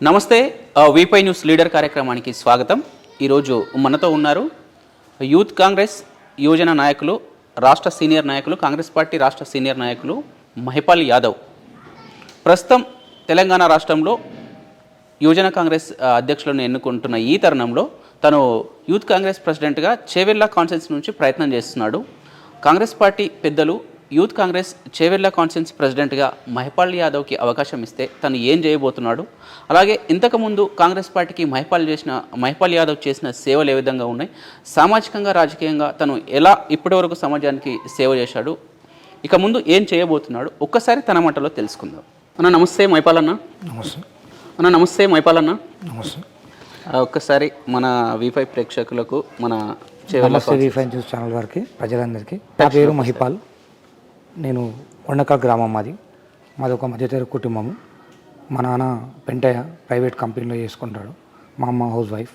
నమస్తే, వీపై news leader కార్యక్రమానికి స్వాగతం. ఈరోజు మనతో ఉన్నారు యూత్ కాంగ్రెస్ యువజన నాయకులు, రాష్ట్ర సీనియర్ నాయకులు, కాంగ్రెస్ పార్టీ రాష్ట్ర సీనియర్ నాయకులు మహిపాల్ యాదవ్. ప్రస్తుతం తెలంగాణ రాష్ట్రంలో యువజన కాంగ్రెస్ అధ్యక్షులను ఎన్నుకుంటున్న ఈ తరుణంలో తను యూత్ కాంగ్రెస్ ప్రెసిడెంట్గా చేవెళ్ళ కాన్స్టిట్యున్సీ నుంచి ప్రయత్నం చేస్తున్నాడు. కాంగ్రెస్ పార్టీ పెద్దలు యూత్ కాంగ్రెస్ చేవెళ్ళ కాన్స్టిట్యున్సీ ప్రెసిడెంట్గా మహిపాల్ యాదవ్కి అవకాశం ఇస్తే తను ఏం చేయబోతున్నాడు, అలాగే ఇంతకుముందు కాంగ్రెస్ పార్టీకి మహిపాల్ యాదవ్ చేసిన సేవలు ఏ విధంగా ఉన్నాయి, సామాజికంగా రాజకీయంగా తను ఎలా ఇప్పటివరకు సమాజానికి సేవ చేశాడు, ఇక ముందు ఏం చేయబోతున్నాడు ఒక్కసారి తన మాటలో తెలుసుకుందాం. అన్న నమస్తే మహిపాల్ అన్న. నమస్తే అన్న నమస్తే మహిపాల్ అన్న. నమస్తే. ఒక్కసారి మన V5 ప్రేక్షకులకు, మన నమస్తే V5 న్యూస్ ఛానల్ వారికి, ప్రజలందరికీ. నా పేరు మహిపాల్. నేను కొండక గ్రామం. మాది ఒక మధ్యతరగతి కుటుంబము. మా నాన్న పెంటయ్య ప్రైవేట్ కంపెనీలో చేసుకుంటాడు, మా అమ్మ హౌస్ వైఫ్.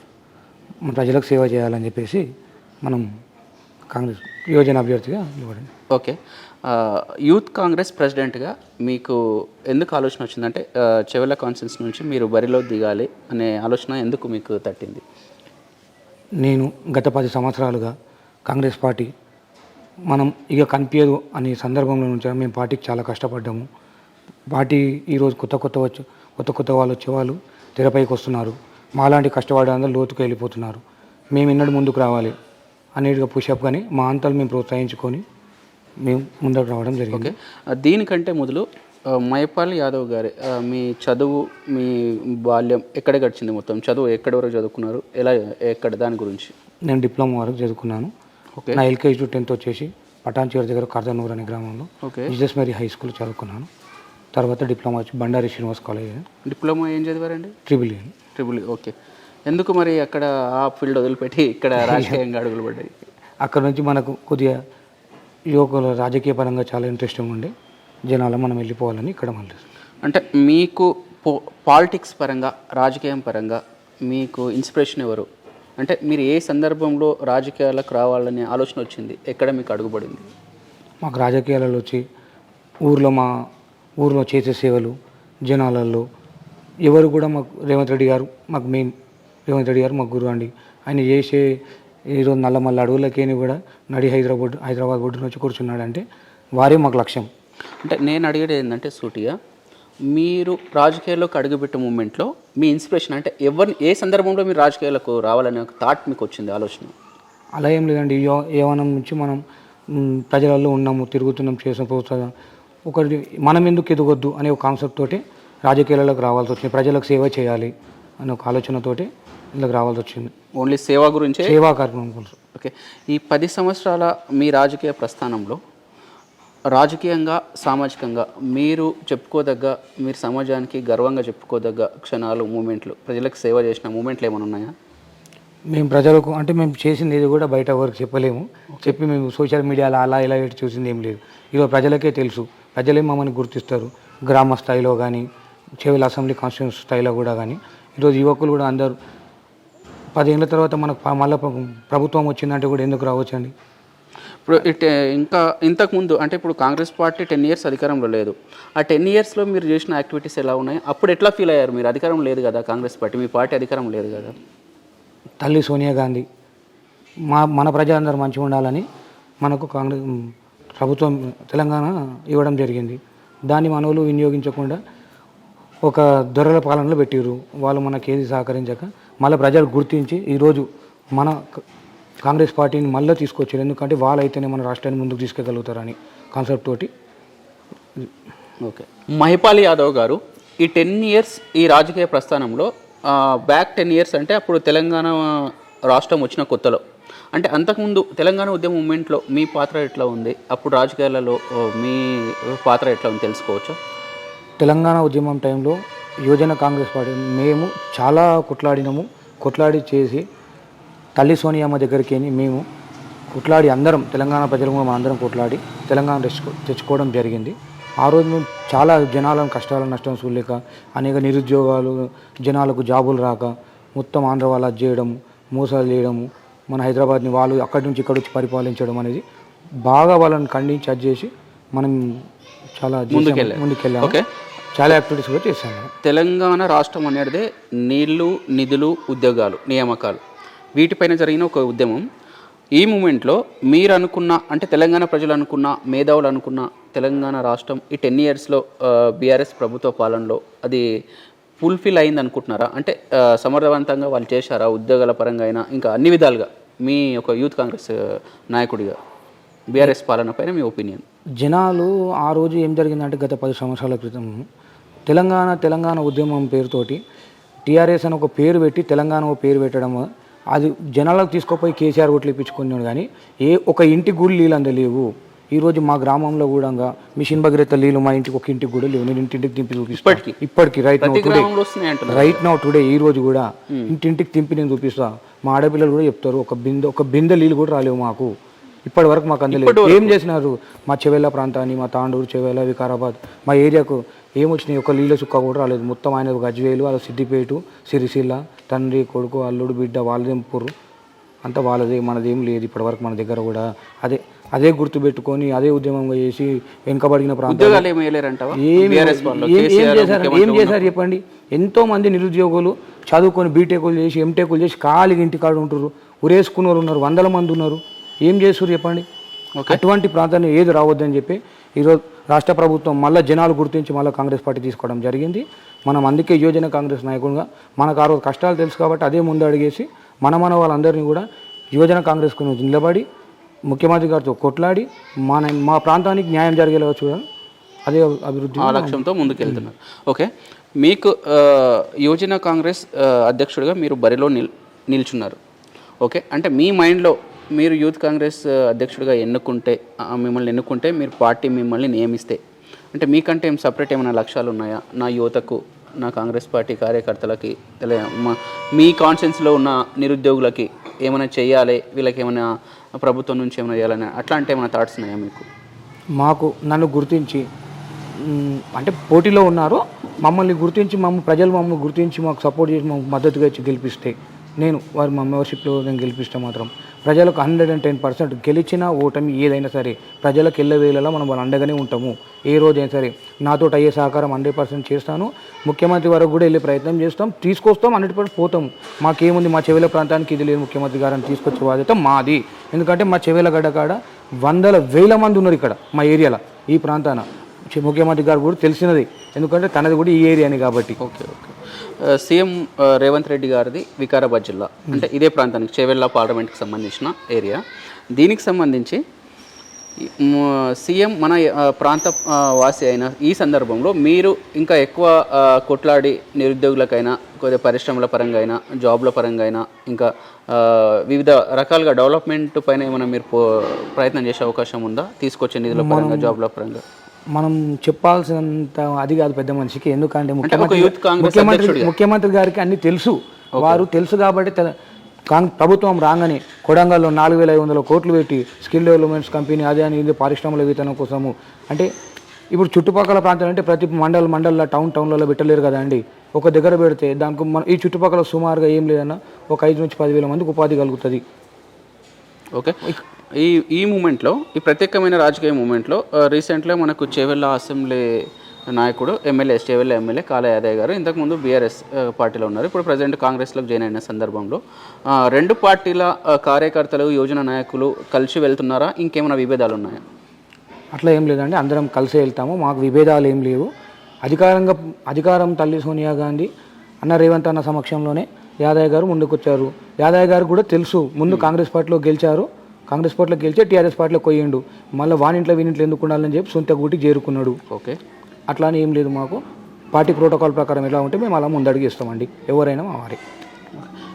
మన ప్రజలకు సేవ చేయాలని చెప్పేసి మనం కాంగ్రెస్ యువజన అభ్యర్థిగా ఇవ్వడం. ఓకే, యూత్ కాంగ్రెస్ ప్రెసిడెంట్గా మీకు ఎందుకు ఆలోచన వచ్చిందంటే చెవెళ్ళ కాన్స్టిట్యున్సీ నుంచి మీరు బరిలో దిగాలి అనే ఆలోచన ఎందుకు మీకు తట్టింది? నేను గత 10 సంవత్సరాలుగా కాంగ్రెస్ పార్టీ మనం ఇక కనిపించదు అనే సందర్భంలో నుంచి మేము పార్టీకి చాలా కష్టపడ్డాము. పార్టీ ఈరోజు కొత్త వాళ్ళు వచ్చేవాళ్ళు తెరపైకి వస్తున్నారు. మాలాంటి కష్టపడే అందరూ లోతుకు వెళ్ళిపోతున్నారు. మేము ఎన్నడూ ముందుకు రావాలి అనేటిగా పుషప్ కానీ మా అంతలు మేము ప్రోత్సహించుకొని మేము ముందుకు రావడం జరిగింది. దీనికంటే మొదలు మహిపాల్ యాదవ్ గారి మీ చదువు, మీ బాల్యం ఎక్కడ గడిచింది? మొత్తం చదువు ఎక్కడి వరకు చదువుకున్నారు, ఎక్కడ దాని గురించి? నేను డిప్లొమా వరకు చదువుకున్నాను. నా LKG to 10th వచ్చేసి పటాన్చేరు దగ్గర కర్దనూర్ అనే గ్రామంలో జీసస్ మేరీ హై స్కూల్ చదువుకున్నాను. తర్వాత డిప్లొమా వచ్చి బండారి శ్రీనివాస్ కాలేజ్. డిప్లొమా ఏం చదివారండి? ట్రిపుల్. ఓకే, ఎందుకు మరి అక్కడ ఆ ఫీల్డ్ వదిలిపెట్టి ఇక్కడ రాజకీయంగా అడుగులు పడ్డాయి? అక్కడ నుంచి మనకు కొద్దిగా యువకుల రాజకీయ పరంగా చాలా ఇంట్రెస్టింగ్ ఉండే జనాలు మనం వెళ్ళిపోవాలని ఇక్కడ మళ్ళీ. అంటే మీకు పాలిటిక్స్ పరంగా, రాజకీయం పరంగా మీకు ఇన్స్పిరేషన్ ఎవరు? అంటే మీరు ఏ సందర్భంలో రాజకీయాలకు రావాలనే ఆలోచన వచ్చింది, ఎక్కడ మీకు అడుగుపడింది? మాకు రాజకీయాలలో వచ్చి మా ఊర్లో చేసే సేవలు, జనాలలో ఎవరు కూడా మాకు రేవంత్ రెడ్డి గారు మాకు గురువు అండి. ఆయన చేసే ఈరోజు నల్లమల్ల అడవులకేని కూడా నడి హైదరాబాద్ ఒడ్డున వచ్చి కూర్చున్నాడంటే వారే మాకు లక్ష్యం. అంటే నేను అడిగేది ఏంటంటే సూటిగా, మీరు రాజకీయాల్లోకి అడుగుపెట్టే మూమెంట్లో మీ ఇన్స్పిరేషన్ అంటే ఏ సందర్భంలో మీరు రాజకీయాలకు రావాలనే ఒక థాట్ మీకు వచ్చింది, ఆలోచన? అలా ఏం లేదండి. యవ్వనం నుంచి మనం ప్రజలలో ఉన్నాము, తిరుగుతున్నాం, చేసిన ప్రోత్సాహం ఒకటి మనం ఎందుకు ఎదగొద్దు అనే ఒక కాన్సెప్ట్ తోటి రాజకీయాలకు రావాల్సి వచ్చింది. ప్రజలకు సేవ చేయాలి అనే ఒక ఆలోచనతోటి ఇందుకు రావాల్సి వచ్చింది. ఓన్లీ సేవా గురించి, సేవా కార్యక్రమం కోసం. ఓకే, ఈ 10 సంవత్సరాల మీ రాజకీయ ప్రస్థానంలో రాజకీయంగా, సామాజికంగా మీరు సమాజానికి గర్వంగా చెప్పుకోదగ్గ క్షణాలు, మూమెంట్లు, ప్రజలకు సేవ చేసిన మూమెంట్లు ఏమైనా ఉన్నాయా? మేము ప్రజలకు అంటే మేము చేసింది ఏది కూడా బయట ఎవరికి చెప్పలేము. చెప్పి మేము సోషల్ మీడియాలో అలా ఇలా చూసింది ఏం లేదు. ఈరోజు ప్రజలకే తెలుసు, ప్రజలే మమ్మల్ని గుర్తిస్తారు. గ్రామ స్థాయిలో కానీ, చెవిల అసెంబ్లీ కాన్స్టిట్యూన్సీ స్థాయిలో కూడా కానీ ఈరోజు యువకులు కూడా అందరూ 10 ఏళ్ళ తర్వాత మనకు మళ్ళీ ప్రభుత్వం వచ్చిందంటే కూడా ఎందుకు రావచ్చండి. ఇప్పుడు ఇంతకుముందు అంటే ఇప్పుడు కాంగ్రెస్ పార్టీ 10 years అధికారంలో లేదు. ఆ 10 yearsలో మీరు చేసిన యాక్టివిటీస్ ఎలా ఉన్నాయి? అప్పుడు ఎట్లా ఫీల్ అయ్యారు? మీరు అధికారం లేదు కదా, కాంగ్రెస్ పార్టీ, మీ పార్టీ అధికారం లేదు కదా. తల్లి సోనియా గాంధీ మన ప్రజలందరూ మంచిగా ఉండాలని మనకు కాంగ్రెస్ ప్రభుత్వం తెలంగాణ ఇవ్వడం జరిగింది. దాన్ని మనవులు వినియోగించకుండా ఒక దొరల పాలనలో పెట్టిరు. వాళ్ళు మనకి ఏది సహకరించక మళ్ళీ ప్రజలు గుర్తించి ఈరోజు మన కాంగ్రెస్ పార్టీని మళ్ళీ తీసుకొచ్చారు. ఎందుకంటే వాళ్ళైతేనే మన రాష్ట్రాన్ని ముందుకు తీసుకెళ్ళగలుగుతారని కాన్సెప్ట్ తోటి. ఓకే, మహిపాల్ యాదవ్ గారు ఈ 10 years ఈ రాజకీయ ప్రస్థానంలో బ్యాక్ 10 years అంటే అప్పుడు తెలంగాణ రాష్ట్రం వచ్చిన కొత్తలో, అంటే అంతకుముందు తెలంగాణ ఉద్యమ మూమెంట్లో మీ పాత్ర ఎట్లా ఉంది? అప్పుడు రాజకీయాలలో మీ పాత్ర ఎట్లా ఉంది తెలుసుకోవచ్చా? తెలంగాణ ఉద్యమం టైంలో యువజన కాంగ్రెస్ పార్టీ మేము చాలా కొట్లాడి చేసి తల్లి సోనియమ్మ దగ్గరికి మేము కొట్లాడి అందరం తెలంగాణ ప్రజలు కూడా అందరం కొట్లాడి తెలంగాణ తెచ్చుకోవడం జరిగింది. ఆ రోజు మేము చాలా జనాలను కష్టాలను నష్టం చూడలేక, అనేక నిరుద్యోగాలు, జనాలకు జాబులు రాక మొత్తం ఆంధ్ర వాళ్ళు అది చేయడము, మోసాలు చేయడము, మన హైదరాబాద్ని వాళ్ళు అక్కడి నుంచి ఇక్కడ వచ్చి పరిపాలించడం అనేది బాగా వాళ్ళని ఖండించి అది చేసి మనం చాలా ముందుకెళ్ళాము. చాలా యాక్టివిటీస్ కూడా చేశాను. తెలంగాణ రాష్ట్రం అనేది నీళ్లు, నిధులు, ఉద్యోగాలు, నియామకాలు వీటిపైన జరిగిన ఒక ఉద్యమం. ఈ మూమెంట్లో మీరు అనుకున్న, అంటే తెలంగాణ ప్రజలు అనుకున్న, మేధావులు అనుకున్న తెలంగాణ రాష్ట్రం ఈ 10 ఇయర్స్లో బీఆర్ఎస్ ప్రభుత్వ పాలనలో అది ఫుల్ఫిల్ అయింది అనుకుంటున్నారా? అంటే సమర్థవంతంగా వాళ్ళు చేశారా? ఉద్యోగాల పరంగా అయినా ఇంకా అన్ని విధాలుగా మీ ఒక యూత్ కాంగ్రెస్ నాయకుడిగా బీఆర్ఎస్ పాలన పైన మీ ఒపీనియన్. జనాలు ఆ రోజు ఏం జరిగిందంటే గత 10 సంవత్సరాల క్రితం తెలంగాణ ఉద్యమం పేరుతోటి టీఆర్ఎస్ అని ఒక పేరు పెట్టి తెలంగాణ ఒక పేరు పెట్టడం, అది జనాలకు తీసుకుపోయి కేసీఆర్ ఓట్లు ఇప్పించుకున్నాడు. కానీ ఒక ఇంటికి కూడా నీళ్ళు అందలేవు. ఈరోజు మా గ్రామంలో కూడా మిషన్ భగీరథ నీళ్ళు మా ఇంటికి ఒక ఇంటికి కూడా లేవు. నేను ఇంటింటికి తింపి చూపిస్తాను ఇప్పటికి రైట్ నౌ టుడే ఈ రోజు కూడా ఇంటింటికి తింపి నేను చూపిస్తా. మా ఆడపిల్లలు కూడా చెప్తారు ఒక బిందె నీళ్ళు కూడా రాలేవు మాకు ఇప్పటి వరకు. మాకు అందలేదు. ఏం చేసినారు? మా చెవెళ్ళ ప్రాంతాన్ని, మా తాండూరు, చెవెళ్ళ, వికారాబాద్ మా ఏరియాకు ఏమొచ్చినాయి? ఒక నీళ్ళ చుక్క కూడా రాలేదు. మొత్తం ఆయన గజ్వేలు, వాళ్ళ సిద్దిపేట, సిరిసిల్ల, తండ్రి, కొడుకు, అల్లుడు, బిడ్డ వాళ్ళదేం పుర్రు అంతా వాళ్ళదే, మనదేం లేదు ఇప్పటివరకు మన దగ్గర కూడా. అదే గుర్తుపెట్టుకొని అదే ఉద్యమంగా చేసి వెనుకబడిన ప్రాంతాలు ఏం చేశారు చెప్పండి? ఎంతో మంది నిరుద్యోగులు చదువుకొని బీటెకులు చేసి ఎంటెకులు చేసి ఖాళీగా ఇంటికాడు ఉంటారు. ఉరేసుకున్న వాళ్ళు ఉన్నారు, 100 మంది ఉన్నారు. ఏం చేస్తారు చెప్పండి? అటువంటి ప్రాంతాన్ని ఏది రావద్దని చెప్పి ఈరోజు రాష్ట్ర ప్రభుత్వం మళ్ళీ జనాలు గుర్తించి మళ్ళీ కాంగ్రెస్ పార్టీ తీసుకోవడం జరిగింది. మనం అందుకే యువజన కాంగ్రెస్ నాయకుడిగా మనకు ఆ రోజు కష్టాలు తెలుసు కాబట్టి అదే ముందు అడిగేసి మన వాళ్ళందరినీ కూడా యువజన కాంగ్రెస్ గురించి నిలబడి ముఖ్యమంత్రి గారితో కొట్లాడి మా ప్రాంతానికి న్యాయం జరిగేలా చూడాలి. అదే అభివృద్ధి ఆ లక్ష్యంతో ముందుకెళ్తున్నారు. ఓకే, మీకు యువజన కాంగ్రెస్ అధ్యక్షుడిగా మీరు బరిలో నిల్చున్నారు. ఓకే, అంటే మీ మైండ్లో మీరు యూత్ కాంగ్రెస్ అధ్యక్షుడిగా మిమ్మల్ని ఎన్నుకుంటే మీరు పార్టీ మిమ్మల్ని నియమిస్తే అంటే మీకంటే ఏం సపరేట్ ఏమైనా లక్ష్యాలు ఉన్నాయా? నా యువతకు, నా కాంగ్రెస్ పార్టీ కార్యకర్తలకి, మీ కాన్షియన్స్లో ఉన్న నిరుద్యోగులకి ఏమైనా చేయాలి, వీళ్ళకి ఏమైనా ప్రభుత్వం నుంచి ఏమైనా చేయాలని అట్లాంటి ఏమైనా థాట్స్ ఉన్నాయా మీకు? మాకు నన్ను గుర్తించి అంటే పోటీలో ఉన్నారు, మమ్మల్ని గుర్తించి ప్రజలు మమ్మల్ని గుర్తించి మాకు సపోర్ట్ చేసి మాకు మద్దతుగా ఇచ్చి గెలిపిస్తే నేను వారి మెంబర్షిప్లో నేను గెలిపిస్తే మాత్రం ప్రజలకు 110% గెలిచిన ఓటమి ఏదైనా సరే ప్రజలకు ఎల్లవేళలా మనం వాళ్ళ అండగానే ఉంటాము. ఏ రోజైనా సరే నాతో అయ్యే సహకారం 100% చేస్తాను. ముఖ్యమంత్రి వరకు కూడా వెళ్ళే ప్రయత్నం చేస్తాం, తీసుకొస్తాం, 100% పోతాము. మాకేముంది, మా చెవెల ప్రాంతానికి ఇది లేదు, ముఖ్యమంత్రి గారిని తీసుకొచ్చే బాధ్యత మాది. ఎందుకంటే మా చెవెల గడ్డ కాడ 100,000 మంది ఉన్నారు ఇక్కడ మా ఏరియాలో. ఈ ప్రాంతాన ముఖ్యమంత్రి గారు కూడా తెలిసినది, ఎందుకంటే తనది కూడా ఈ ఏరియాని కాబట్టి. ఓకే, సీఎం రేవంత్ రెడ్డి గారిది వికారాబాద్ జిల్లా, అంటే ఇదే ప్రాంతానికి చేవెళ్ళ పార్లమెంట్కి సంబంధించిన ఏరియా. దీనికి సంబంధించి సీఎం మన ప్రాంత వాసి అయిన ఈ సందర్భంలో మీరు ఇంకా ఎక్కువ కొట్లాడి నిరుద్యోగులకైనా, కొద్దిగా పరిశ్రమల పరంగా అయినా, జాబ్ల పరంగా అయినా, ఇంకా వివిధ రకాలుగా డెవలప్మెంట్ పైన ఏమైనా మీరు ప్రయత్నం చేసే అవకాశం ఉందా? తీసుకొచ్చే నిధుల పరంగా, జాబ్ల పరంగా మనం చెప్పాల్సినంత అది కాదు పెద్ద మనిషికి. ఎందుకంటే ముఖ్యమంత్రి గారికి అన్ని తెలుసు, వారు తెలుసు కాబట్టి ప్రభుత్వం రాగానే కొడంగల్లో 4,500 కోట్లు పెట్టి స్కిల్ డెవలప్మెంట్స్ కంపెనీ అదే అని ఇది పారిశ్రామిక విధానం కోసము. అంటే ఇప్పుడు చుట్టుపక్కల ప్రాంతాలు అంటే ప్రతి మండల్లో టౌన్లలో పెట్టలేరు కదా అండి. ఒక దగ్గర పెడితే దానికి ఈ చుట్టుపక్కల సుమారుగా ఏం లేదన్నా ఒక 5 నుంచి 10,000 మందికి ఉపాధి కలుగుతుంది. ఓకే, ఈ మూమెంట్లో, ఈ ప్రత్యేకమైన రాజకీయ మూమెంట్లో రీసెంట్గా మనకు చేవెళ్ళ అసెంబ్లీ నాయకుడు చేవెళ్ళ ఎమ్మెల్యే కాళ యాదయ్య గారు ఇంతకుముందు బీఆర్ఎస్ పార్టీలో ఉన్నారు, ఇప్పుడు ప్రజెంట్ కాంగ్రెస్లోకి జాయిన్ అయిన సందర్భంలో 2 పార్టీల కార్యకర్తలు, యువజన నాయకులు కలిసి వెళ్తున్నారా? ఇంకేమైనా విభేదాలు ఉన్నాయా? అట్లా ఏం లేదండి, అందరం కలిసి వెళ్తాము, మాకు విభేదాలు ఏం లేవు. అధికారం తల్లి సోనియా గాంధీ అన్న రేవంత్ అన్న సమక్షంలోనే యాదయ్య గారు ముందుకొచ్చారు. యాదయ్య గారు కూడా తెలుసు, ముందు కాంగ్రెస్ పార్టీలో గెలిచారు, కాంగ్రెస్ పార్టీలో గెలిచే టీఆర్ఎస్ పార్టీలో కొయ్యిండు, మళ్ళీ వానింట్లో వీనింట్లో ఎందుకు ఉండాలని చెప్పి సొంత గూటికి చేరుకున్నాడు. ఓకే, అట్లానే ఏం లేదు, మాకు పార్టీ ప్రోటోకాల్ ప్రకారం ఎలా ఉంటే మేము అలా ముందడుగు ఇస్తామండి, ఎవరైనా మా వారి.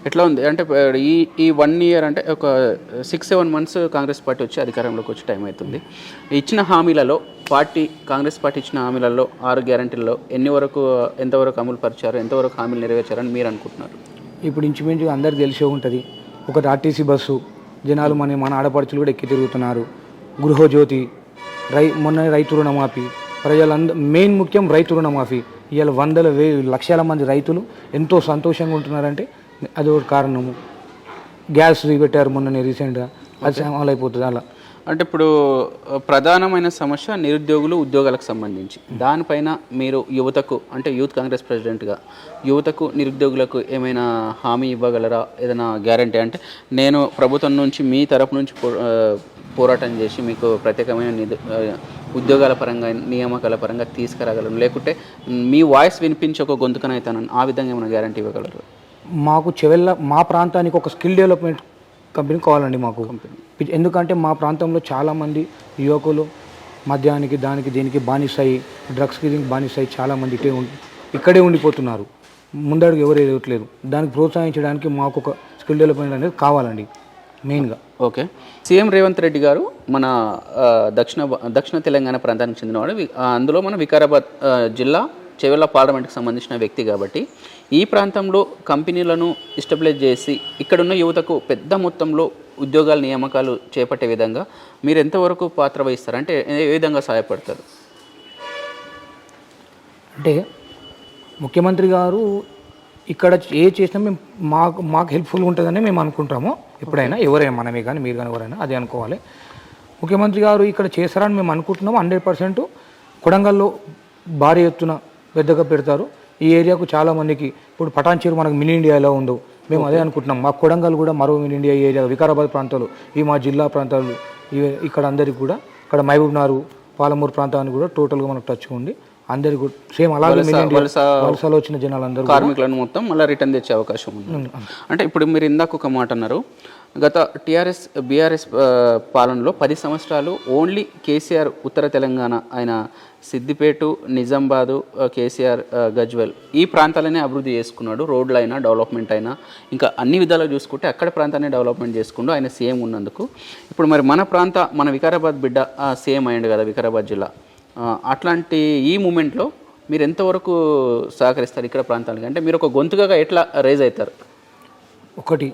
ఎట్లా ఉంది అంటే ఈ 1 ఇయర్ అంటే ఒక 6-7 మంత్స్ కాంగ్రెస్ పార్టీ వచ్చి అధికారంలోకి వచ్చి టైం అవుతుంది. ఇచ్చిన హామీలలో కాంగ్రెస్ పార్టీ ఇచ్చిన హామీలలో 6 గ్యారంటీల్లో ఎంతవరకు అమలు పరిచారు, ఎంతవరకు హామీలు నెరవేర్చారని మీరు అనుకుంటున్నారు? ఇప్పుడు ఇంచుమించు అందరికి తెలిసే ఉంటుంది. ఒకటి ఆర్టీసీ బస్సు, జనాలు మన ఆడపడుచులు కూడా ఎక్కి తిరుగుతున్నారు. గృహజ్యోతి, మొన్న రైతు రుణమాఫీ, మెయిన్ ముఖ్యం రైతు రుణమాఫీ. ఇవాళ 100,000 మంది రైతులు ఎంతో సంతోషంగా ఉంటున్నారంటే అది ఒక కారణము. గ్యాస్ పెట్టారు మొన్న రీసెంట్గా, అది అమలు అయిపోతుంది. అలా అంటే ఇప్పుడు ప్రధానమైన సమస్య నిరుద్యోగులు ఉద్యోగాలకు సంబంధించి దానిపైన మీరు యువతకు అంటే యూత్ కాంగ్రెస్ ప్రెసిడెంట్గా యువతకు నిరుద్యోగులకు ఏమైనా హామీ ఇవ్వగలరా? ఏదైనా గ్యారంటీ అంటే నేను ప్రభుత్వం నుంచి మీ తరపు నుంచి పోరాటం చేసి మీకు ప్రత్యేకమైన ఉద్యోగాల పరంగా నియామకాల పరంగా తీసుకురాగలను, లేకుంటే మీ వాయిస్ వినిపించి ఒక గొంతుకనైతానని ఆ విధంగా ఏమైనా గ్యారంటీ ఇవ్వగలరు? మాకు మా ప్రాంతానికి ఒక స్కిల్ డెవలప్మెంట్ కంపెనీ కావాలండి మాకు. ఎందుకంటే మా ప్రాంతంలో చాలామంది యువకులు మద్యానికి దానికి దీనికి బానిసయి, డ్రగ్స్కి దీనికి బానిసయి చాలామంది ఇక్కడే ఉండిపోతున్నారు. ముందడుగు ఎవరు ఎదగట్లేదు. దానికి ప్రోత్సహించడానికి మాకు ఒక స్కిల్ డెవలప్మెంట్ అనేది కావాలండి మెయిన్గా. ఓకే. సీఎం రేవంత్ రెడ్డి గారు మన దక్షిణ తెలంగాణ ప్రాంతానికి చెందినవాడు. అందులో మన వికారాబాద్ జిల్లా చేవెళ్ళ పార్లమెంట్కి సంబంధించిన వ్యక్తి కాబట్టి ఈ ప్రాంతంలో కంపెనీలను ఎస్టాబ్లిష్ చేసి ఇక్కడున్న యువతకు పెద్ద మొత్తంలో ఉద్యోగాల నియామకాలు చేపట్టే విధంగా మీరు ఎంతవరకు పాత్ర వహిస్తారు? అంటే ఏ విధంగా సహాయపడతారు? అంటే ముఖ్యమంత్రి గారు ఇక్కడ చేసినా మేము మాకు హెల్ప్ఫుల్గా ఉంటుందని మేము అనుకుంటాము. ఎప్పుడైనా ఎవరైనా మనమే కానీ మీరు కానీ ఎవరైనా అదే అనుకోవాలి. ముఖ్యమంత్రి గారు ఇక్కడ చేస్తారని మేము అనుకుంటున్నాము. 100% కొడంగల్లో భారీ ఎత్తున పెద్దగా పెడతారు. ఈ ఏరియాకు చాలామందికి ఇప్పుడు పటాన్చేరు మనకు మినీ ఇండియా ఎలా ఉందో మేము అదే అనుకుంటున్నాం. మా కొడంగల్ కూడా మరో మినీ ఇండియా ఏరియా, వికారాబాద్ ప్రాంతాలు, ఈ మా జిల్లా ప్రాంతాలు ఇక్కడ అందరికీ కూడా ఇక్కడ మహబూబ్నగర్ పాలమూరు ప్రాంతానికి కూడా టోటల్గా మనకు టచ్ ఉంది. అందరికి కూడా సేమ్ అలాగే వలసలో వచ్చిన జనాలందరూ కార్మికులను మొత్తం మళ్ళీ రిటర్న్ తెచ్చే అవకాశం ఉంది. అంటే ఇప్పుడు మీరు ఇందాక ఒక మాట అన్నారు, గత బీఆర్ఎస్ పాలనలో 10 సంవత్సరాలు ఓన్లీ కేసీఆర్ ఉత్తర తెలంగాణ ఆయన సిద్దిపేట, నిజామాబాదు, కేసీఆర్ గజ్వెల్ ఈ ప్రాంతాలనే అభివృద్ధి చేసుకున్నాడు. రోడ్లు అయినా డెవలప్మెంట్ అయినా ఇంకా అన్ని విధాలుగా చూసుకుంటే అక్కడ ప్రాంతాన్ని డెవలప్మెంట్ చేసుకుంటూ ఆయన సీఎం ఉన్నందుకు ఇప్పుడు మరి మన వికారాబాద్ బిడ్డ సీఎం అయ్యిండు కదా వికారాబాద్ జిల్లా. అట్లాంటి ఈ మూమెంట్లో మీరు ఎంతవరకు సహకరిస్తారు ఇక్కడ ప్రాంతాలకి? అంటే మీరు ఒక గొంతుగా ఎట్లా రైజ్ అవుతారు? ఒకటి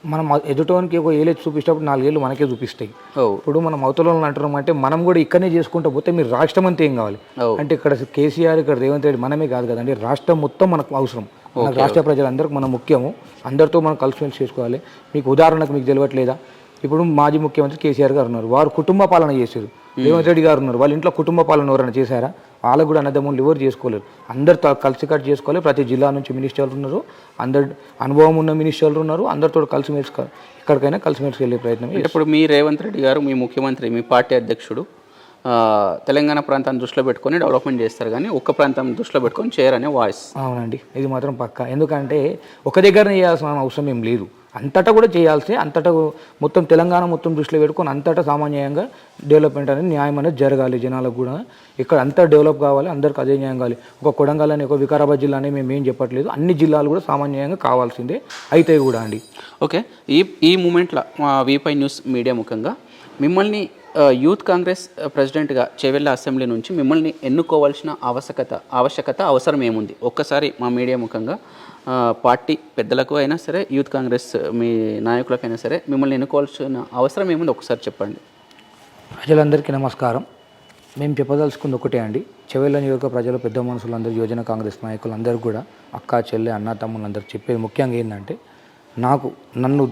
మనం ఎదుటోనికి ఒక ఏళ్ళు చూపించినప్పుడు 4 ఏళ్ళు మనకే చూపిస్తాయి. ఇప్పుడు మనం అవతల అంటున్నాం అంటే మనం కూడా ఇక్కడనే చేసుకుంటూ పోతే మీరు రాష్ట్రం అంతా ఏం కావాలి అంటే ఇక్కడ కేసీఆర్ ఇక్కడ రేవంత్ రెడ్డి మనమే కాదు కదండి, రాష్ట్రం మొత్తం మనకు అవసరం. మన రాష్ట్ర ప్రజలందరికీ మనం ముఖ్యము. అందరితో మనం కలిసిమెలిసి చేసుకోవాలి. మీకు ఉదాహరణకు మీకు తెలియట్లేదా, ఇప్పుడు మాజీ ముఖ్యమంత్రి కేసీఆర్ గారు ఉన్నారు, వారు కుటుంబ పాలన చేశారు. రేవంత్ రెడ్డి గారు ఉన్నారు, వాళ్ళ ఇంట్లో కుటుంబ పాలన ఎవరైనా చేశారా? వాళ్ళకు కూడా అన్నదమ్ములు ఎవరు చేసుకోలేరు. అందరితో కలిసికట్టు చేసుకోవాలి. ప్రతి జిల్లా నుంచి మినిస్టర్లు ఉన్నారు, అందరు అనుభవం ఉన్న మినిస్టర్లు ఉన్నారు. అందరితో కలిసిమెలిసి ఎక్కడికైనా కలిసిమెలిసి వెళ్ళే ప్రయత్నం. ఇప్పుడు మీ రేవంత్ రెడ్డి గారు మీ ముఖ్యమంత్రి, మీ పార్టీ అధ్యక్షుడు తెలంగాణ ప్రాంతాన్ని దృష్టిలో పెట్టుకొని డెవలప్మెంట్ చేస్తారు కానీ ఒక్క ప్రాంతం దృష్టిలో పెట్టుకొని చేయరనే వాయిస్. అవునండి, ఇది మాత్రం పక్కా. ఎందుకంటే ఒక దగ్గరనే చేయాల్సిన అవసరం ఏం లేదు, అంతటా కూడా చేయాల్సి, అంతటా మొత్తం తెలంగాణ మొత్తం దృష్టిలో పెట్టుకొని అంతటా సామాన్యంగా డెవలప్మెంట్ అనేది న్యాయం అనేది జరగాలి. జనాలకు కూడా ఇక్కడ అంతా డెవలప్ కావాలి, అందరికి అదే న్యాయం కావాలి. ఒక కొడంగల్ అని ఒక వికారాబాద్ జిల్లా అని మేము ఏం చెప్పట్లేదు, అన్ని జిల్లాలు కూడా సామాన్యంగా కావాల్సిందే, అయితే కూడా అండి. ఓకే, ఈ మూమెంట్లో మా V5 న్యూస్ మీడియా ముఖంగా మిమ్మల్ని యూత్ కాంగ్రెస్ ప్రెసిడెంట్గా చేవెళ్ళ అసెంబ్లీ నుంచి మిమ్మల్ని ఎన్నుకోవాల్సిన ఆవశ్యకత అవసరం ఏముంది? ఒక్కసారి మా మీడియా ముఖంగా పార్టీ పెద్దలకు అయినా సరే యూత్ కాంగ్రెస్ మీ నాయకులకైనా సరే మిమ్మల్ని ఎన్నుకోవాల్సిన అవసరం ఏముంది ఒకసారి చెప్పండి. ప్రజలందరికీ నమస్కారం. మేము చెప్పదలుచుకుంది ఒకటే అండి, చేవెళ్ళ నియోజక ప్రజలు, పెద్ద మనుషులందరూ, యువజన కాంగ్రెస్ నాయకులందరూ కూడా, అక్క చెల్లె అన్న తమ్ముళ్ళందరూ చెప్పేది ముఖ్యంగా ఏంటంటే, నన్ను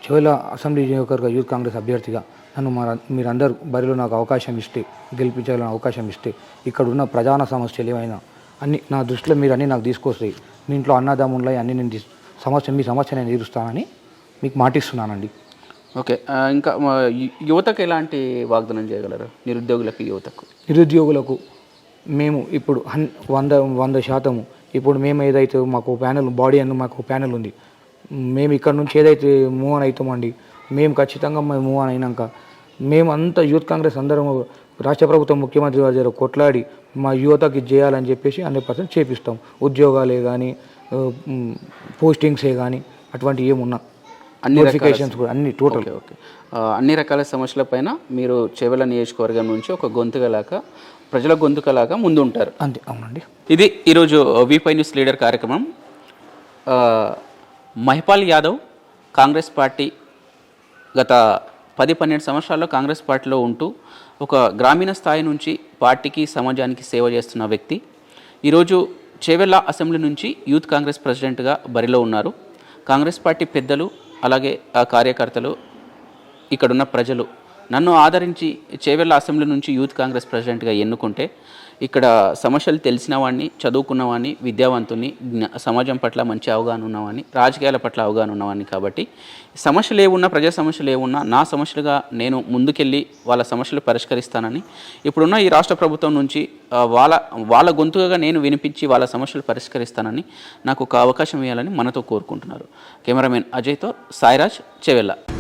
చేవెళ్ళ అసెంబ్లీ నియోజకవర్గ యూత్ కాంగ్రెస్ అభ్యర్థిగా నన్ను మీరందరూ బరిలో నాకు అవకాశం ఇస్తే, గెలిపించాలని అవకాశం ఇస్తే, ఇక్కడ ఉన్న ప్రధాన సమస్యలు ఏమైనా అన్నీ నా దృష్టిలో మీరు అన్నీ నాకు తీసుకొస్తాయి. మీ ఇంట్లో అన్నదమ్ముళ్ళవి అన్నీ నేను మీ సమస్య నేను తీరుస్తానని మీకు మాటిస్తున్నానండి. ఓకే, ఇంకా యువతకు ఎలాంటి వాగ్దానం చేయగలరు? నిరుద్యోగులకు మేము ఇప్పుడు 100% ఇప్పుడు మేము ఏదైతే మాకు ప్యానెల్ బాడీ అని మాకు ప్యానెల్ ఉంది, మేము ఇక్కడ నుంచి ఏదైతే మూవ్ ఆన్ అవుతామండి, మేము ఖచ్చితంగా మూవ్ ఆన్ అయినాక మేము అంతా యూత్ కాంగ్రెస్ అందరం రాష్ట్ర ప్రభుత్వం ముఖ్యమంత్రి గారి దగ్గర కొట్లాడి మా యువతకి చేయాలని చెప్పేసి 100% చేపిస్తాం. ఉద్యోగాలే కానీ పోస్టింగ్సే కానీ అటువంటి ఏమున్నా నోటిఫికేషన్స్ కూడా అన్ని టోటల్. ఓకే, అన్ని రకాల సమస్యలపైన మీరు చేవెళ్ళ నియోజకవర్గం నుంచి ఒక గొంతుకలాగా, ప్రజల గొంతుకలాగా ముందు ఉంటారు. అంతే. అవునండి. ఇది ఈరోజు V5 న్యూస్ లీడర్ కార్యక్రమం. మహిపాల్ యాదవ్ కాంగ్రెస్ పార్టీ గత 10-12 సంవత్సరాల్లో కాంగ్రెస్ పార్టీలో ఉంటూ ఒక గ్రామీణ స్థాయి నుంచి పార్టీకి, సమాజానికి సేవ చేస్తున్న వ్యక్తి ఈరోజు చేవెళ్ళ అసెంబ్లీ నుంచి యూత్ కాంగ్రెస్ ప్రెసిడెంట్గా బరిలో ఉన్నారు. కాంగ్రెస్ పార్టీ పెద్దలు, అలాగే ఆ కార్యకర్తలు, ఇక్కడున్న ప్రజలు నన్ను ఆదరించి చేవెళ్ళ అసెంబ్లీ నుంచి యూత్ కాంగ్రెస్ ప్రెసిడెంట్గా ఎన్నుకుంటే ఇక్కడ సమస్యలు తెలిసిన వాడిని, చదువుకున్నవాడిని, విద్యావంతుని, సమాజం పట్ల మంచి అవగాహన ఉన్నవాడిని, రాజకీయాల పట్ల అవగాహన ఉన్నవాడిని. కాబట్టి సమస్యలు ఏమున్నా, ప్రజా సమస్యలు ఏమున్నా నా సమస్యలుగా నేను ముందుకెళ్ళి వాళ్ళ సమస్యలు పరిష్కరిస్తానని, ఇప్పుడున్న ఈ రాష్ట్ర ప్రభుత్వం నుంచి వాళ్ళ గొంతుగా నేను వినిపించి వాళ్ళ సమస్యలు పరిష్కరిస్తానని నాకు ఒక అవకాశం ఇవ్వాలని మనతో కోరుకుంటున్నారు. కెమెరామెన్ అజయ్తో సాయిరాజ్, చేవెళ్ళ.